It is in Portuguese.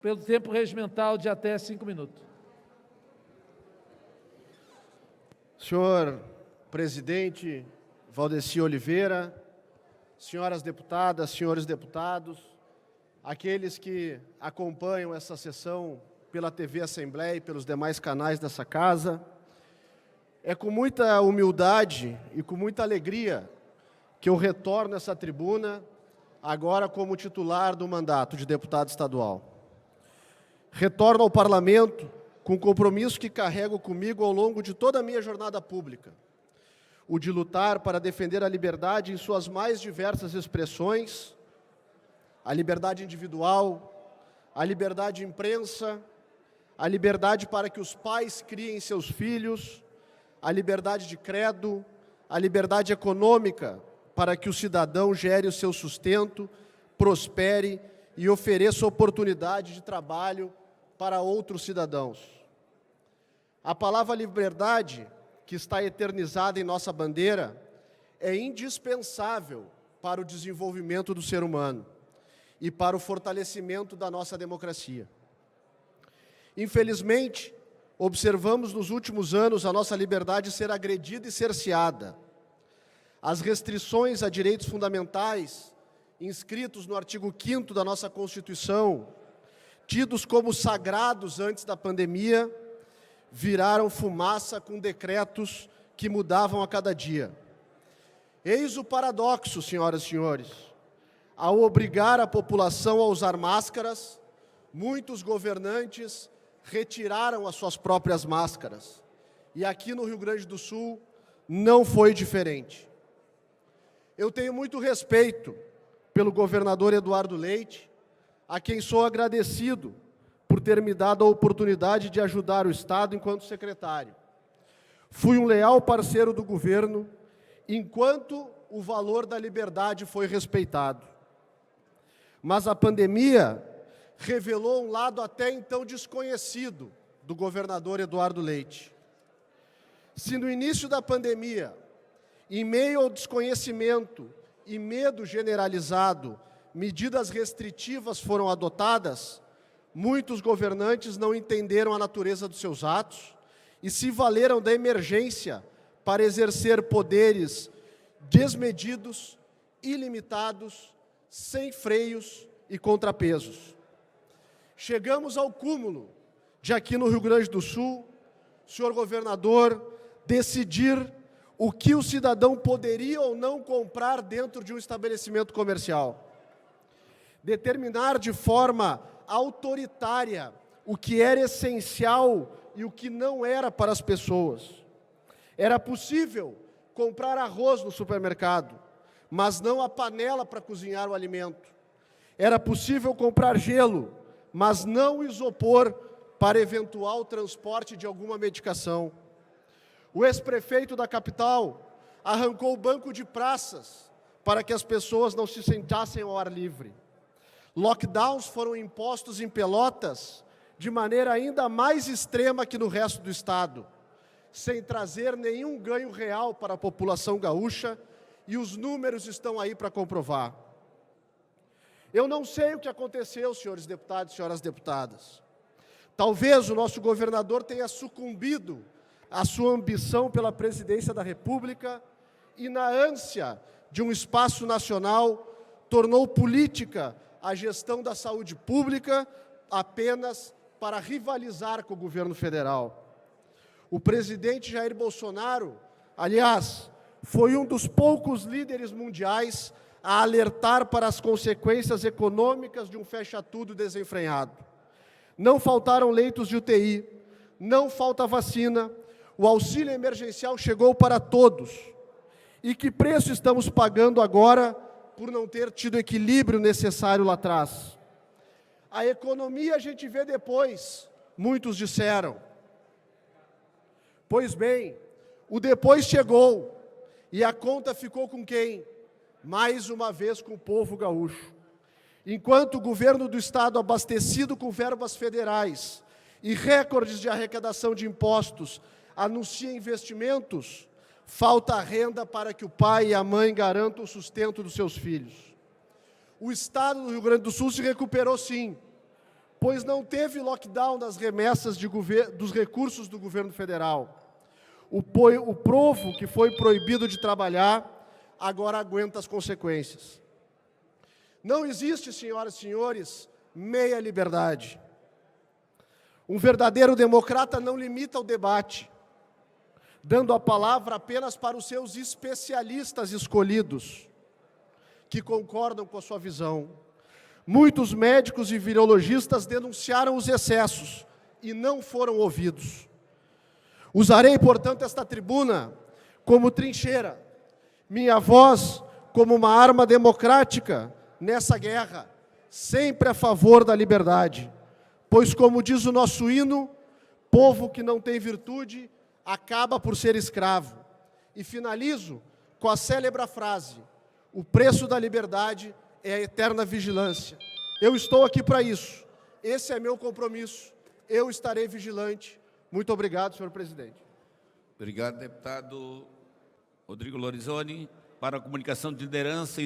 pelo tempo regimental de até 5 minutos. Senhor presidente Valdeci Oliveira, senhoras deputadas, senhores deputados, aqueles que acompanham essa sessão pela TV Assembleia e pelos demais canais dessa casa, é com muita humildade e com muita alegria que eu retorno a essa tribuna, agora como titular do mandato de deputado estadual. Retorno ao Parlamento com o compromisso que carrego comigo ao longo de toda a minha jornada pública, o de lutar para defender a liberdade em suas mais diversas expressões, a liberdade individual, a liberdade de imprensa, a liberdade para que os pais criem seus filhos, a liberdade de credo, a liberdade econômica para que o cidadão gere o seu sustento, prospere e ofereça oportunidade de trabalho para outros cidadãos. A palavra liberdade, que está eternizada em nossa bandeira, é indispensável para o desenvolvimento do ser humano e para o fortalecimento da nossa democracia. Infelizmente, observamos nos últimos anos a nossa liberdade ser agredida e cerceada. As restrições a direitos fundamentais, inscritos no artigo 5º da nossa Constituição, tidos como sagrados antes da pandemia, viraram fumaça com decretos que mudavam a cada dia. Eis o paradoxo, senhoras e senhores. Ao obrigar a população a usar máscaras, muitos governantes retiraram as suas próprias máscaras. E aqui no Rio Grande do Sul não foi diferente. Eu tenho muito respeito pelo governador Eduardo Leite, a quem sou agradecido por ter me dado a oportunidade de ajudar o Estado enquanto secretário. Fui um leal parceiro do governo enquanto o valor da liberdade foi respeitado. Mas a pandemia revelou um lado até então desconhecido do governador Eduardo Leite. Se no início da pandemia, em meio ao desconhecimento e medo generalizado, medidas restritivas foram adotadas, muitos governantes não entenderam a natureza dos seus atos e se valeram da emergência para exercer poderes desmedidos, ilimitados, sem freios e contrapesos. Chegamos ao cúmulo de aqui no Rio Grande do Sul, senhor governador, decidir o que o cidadão poderia ou não comprar dentro de um estabelecimento comercial. Determinar de forma autoritária o que era essencial e o que não era para as pessoas. Era possível comprar arroz no supermercado, mas não a panela para cozinhar o alimento. Era possível comprar gelo, mas não o isopor para eventual transporte de alguma medicação. O ex-prefeito da capital arrancou o banco de praças para que as pessoas não se sentassem ao ar livre. Lockdowns foram impostos em Pelotas de maneira ainda mais extrema que no resto do estado, sem trazer nenhum ganho real para a população gaúcha, e os números estão aí para comprovar. Eu não sei o que aconteceu, senhores deputados e senhoras deputadas. Talvez o nosso governador tenha sucumbido à sua ambição pela presidência da República e, na ânsia de um espaço nacional, tornou política a gestão da saúde pública apenas para rivalizar com o governo federal. O presidente Jair Bolsonaro, aliás, foi um dos poucos líderes mundiais a alertar para as consequências econômicas de um fecha-tudo desenfreado. Não faltaram leitos de UTI, não falta vacina, o auxílio emergencial chegou para todos. E que preço estamos pagando agora por não ter tido o equilíbrio necessário lá atrás? A economia a gente vê depois, muitos disseram. Pois bem, o depois chegou e a conta ficou com quem? Mais uma vez com o povo gaúcho. Enquanto o governo do estado, abastecido com verbas federais e recordes de arrecadação de impostos, anuncia investimentos, falta renda para que o pai e a mãe garantam o sustento dos seus filhos. O estado do Rio Grande do Sul se recuperou sim, pois não teve lockdown das remessas dos recursos do governo federal. O povo que foi proibido de trabalhar, agora aguenta as consequências. Não existe, senhoras e senhores, meia liberdade. Um verdadeiro democrata não limita o debate, dando a palavra apenas para os seus especialistas escolhidos, que concordam com a sua visão. Muitos médicos e virologistas denunciaram os excessos e não foram ouvidos. Usarei, portanto, esta tribuna como trincheira, minha voz como uma arma democrática nessa guerra, sempre a favor da liberdade. Pois, como diz o nosso hino, povo que não tem virtude acaba por ser escravo. E finalizo com a célebre frase: o preço da liberdade é a eterna vigilância. Eu estou aqui para isso. Esse é meu compromisso. Eu estarei vigilante. Muito obrigado, senhor presidente. Obrigado, deputado Rodrigo Lorenzoni. Para a comunicação de liderança,